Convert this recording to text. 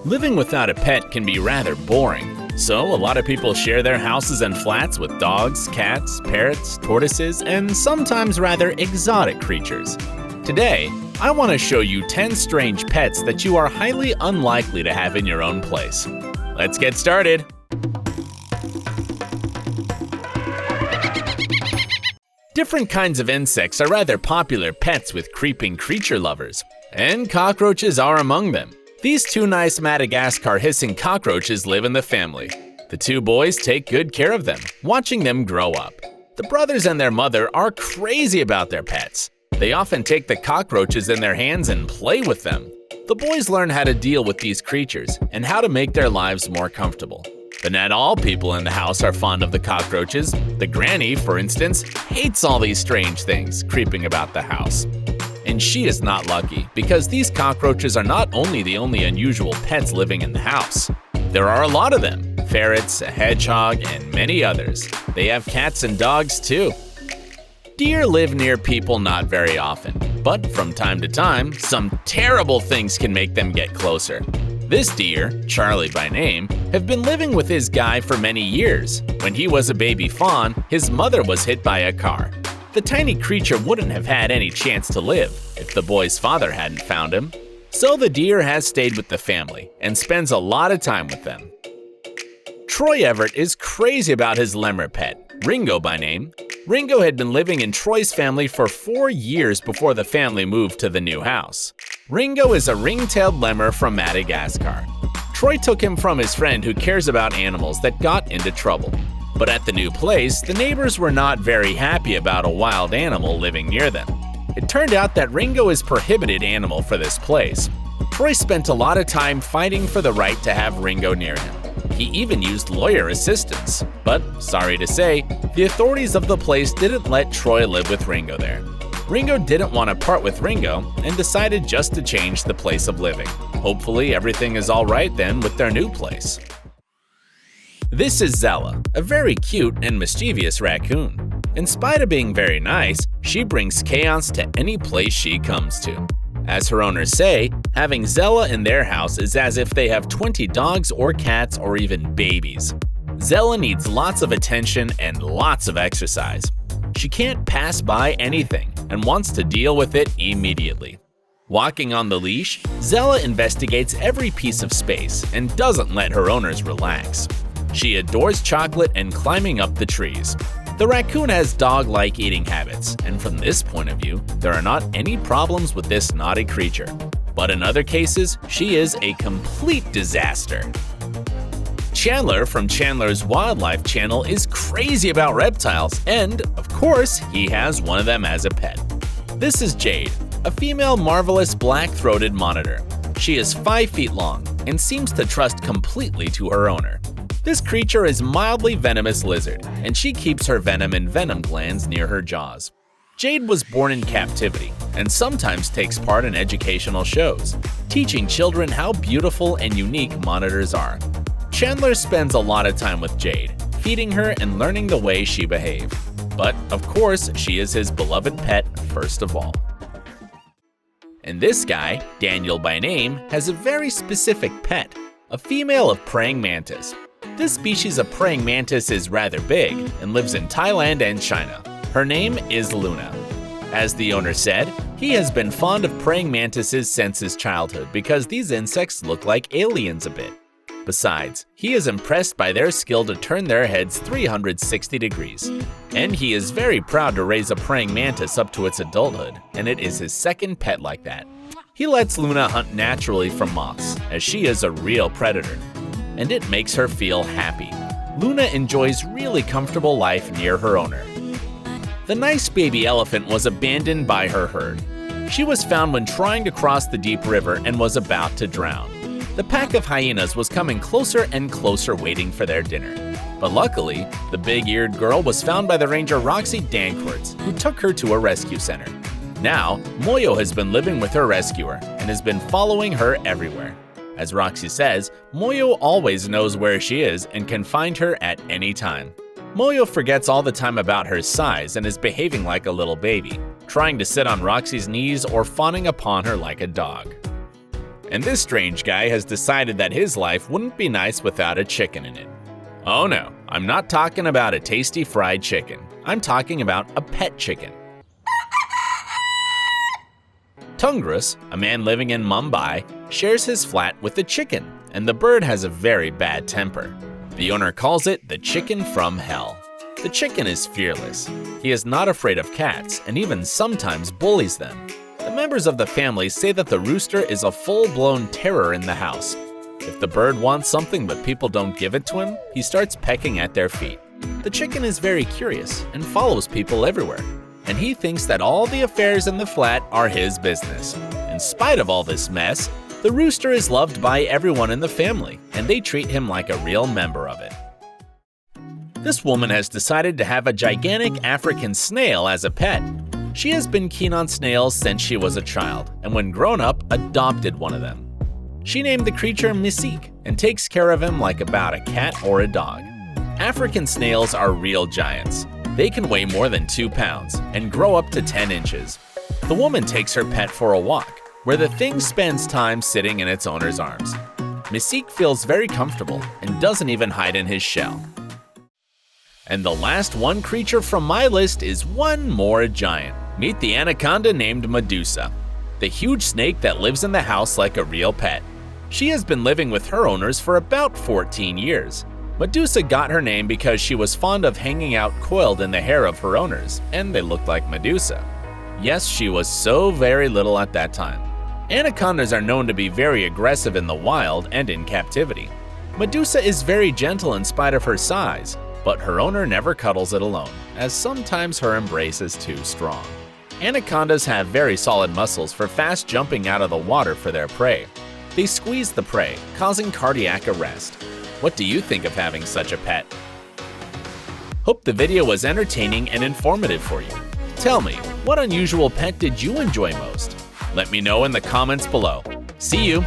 Living without a pet can be rather boring, so a lot of people share their houses and flats with dogs, cats, parrots, tortoises, and sometimes rather exotic creatures. Today, I want to show you 10 strange pets that you are highly unlikely to have in your own place. Let's get started! Different kinds of insects are rather popular pets with creeping creature lovers, and cockroaches are among them. These two nice Madagascar hissing cockroaches live in the family. The two boys take good care of them, watching them grow up. The brothers and their mother are crazy about their pets. They often take the cockroaches in their hands and play with them. The boys learn how to deal with these creatures and how to make their lives more comfortable. But not all people in the house are fond of the cockroaches. The granny, for instance, hates all these strange things creeping about the house. And she is not lucky, because these cockroaches are not only the only unusual pets living in the house. There are a lot of them: ferrets, a hedgehog, and many others. They have cats and dogs too. Deer live near people not very often, but from time to time, some terrible things can make them get closer. This deer, Charlie by name, have been living with his guy for many years. When he was a baby fawn, his mother was hit by a car. The tiny creature wouldn't have had any chance to live if the boy's father hadn't found him. So the deer has stayed with the family and spends a lot of time with them. Troy Everett is crazy about his lemur pet, Ringo by name. Ringo had been living in Troy's family for 4 years before the family moved to the new house. Ringo is a ring-tailed lemur from Madagascar. Troy took him from his friend who cares about animals that got into trouble. But at the new place, the neighbors were not very happy about a wild animal living near them. It turned out that Ringo is a prohibited animal for this place. Troy spent a lot of time fighting for the right to have Ringo near him. He even used lawyer assistance. But, sorry to say, the authorities of the place didn't let Troy live with Ringo there. Ringo didn't want to part with Ringo and decided just to change the place of living. Hopefully everything is all right then with their new place. This is Zella, a very cute and mischievous raccoon. In spite of being very nice, she brings chaos to any place she comes to. As her owners say, having Zella in their house is as if they have 20 dogs or cats or even babies. Zella needs lots of attention and lots of exercise. She can't pass by anything and wants to deal with it immediately. Walking on the leash, Zella investigates every piece of space and doesn't let her owners relax. She adores chocolate and climbing up the trees. The raccoon has dog-like eating habits, and from this point of view, there are not any problems with this naughty creature. But in other cases, she is a complete disaster. Chandler from Chandler's Wildlife Channel is crazy about reptiles, and, of course, he has one of them as a pet. This is Jade, a female marvelous black-throated monitor. She is 5 feet long and seems to trust completely to her owner. This creature is a mildly venomous lizard, and she keeps her venom in venom glands near her jaws. Jade was born in captivity and sometimes takes part in educational shows, teaching children how beautiful and unique monitors are. Chandler spends a lot of time with Jade, feeding her and learning the way she behaves. But, of course, she is his beloved pet first of all. And this guy, Daniel by name, has a very specific pet, a female of praying mantis. This species of praying mantis is rather big and lives in Thailand and China. Her name is Luna. As the owner said, he has been fond of praying mantises since his childhood because these insects look like aliens a bit. Besides, he is impressed by their skill to turn their heads 360 degrees. And he is very proud to raise a praying mantis up to its adulthood, and it is his second pet like that. He lets Luna hunt naturally from moths, as she is a real predator, and it makes her feel happy. Luna enjoys really comfortable life near her owner. The nice baby elephant was abandoned by her herd. She was found when trying to cross the deep river and was about to drown. The pack of hyenas was coming closer and closer waiting for their dinner. But luckily, the big-eared girl was found by the ranger Roxy Dancourts, who took her to a rescue center. Now, Moyo has been living with her rescuer and has been following her everywhere. As Roxy says, Moyo always knows where she is and can find her at any time. Moyo forgets all the time about her size and is behaving like a little baby, trying to sit on Roxy's knees or fawning upon her like a dog. and this strange guy has decided that his life wouldn't be nice without a chicken in it. Oh no, I'm not talking about a tasty fried chicken. I'm talking about a pet chicken. Tungras, a man living in Mumbai, shares his flat with a chicken, and the bird has a very bad temper. The owner calls it the chicken from hell. The chicken is fearless. He is not afraid of cats and even sometimes bullies them. The members of the family say that the rooster is a full-blown terror in the house. If the bird wants something but people don't give it to him, he starts pecking at their feet. The chicken is very curious and follows people everywhere, and he thinks that all the affairs in the flat are his business. In spite of all this mess, the rooster is loved by everyone in the family, and they treat him like a real member of it. This woman has decided to have a gigantic African snail as a pet. She has been keen on snails since she was a child, and when grown up, adopted one of them. She named the creature Mystique and takes care of him like about a cat or a dog. African snails are real giants. They can weigh more than 2 pounds and grow up to 10 inches. The woman takes her pet for a walk, where the thing spends time sitting in its owner's arms. Mystique feels very comfortable and doesn't even hide in his shell. And the last one creature from my list is one more giant. Meet the anaconda named Medusa, the huge snake that lives in the house like a real pet. She has been living with her owners for about 14 years. Medusa got her name because she was fond of hanging out coiled in the hair of her owners, and they looked like Medusa. Yes, she was so very little at that time. Anacondas are known to be very aggressive in the wild and in captivity. Medusa is very gentle in spite of her size, but her owner never cuddles it alone, as sometimes her embrace is too strong. Anacondas have very solid muscles for fast jumping out of the water for their prey. They squeeze the prey, causing cardiac arrest. What do you think of having such a pet? Hope the video was entertaining and informative for you. Tell me, what unusual pet did you enjoy most? Let me know in the comments below. See you!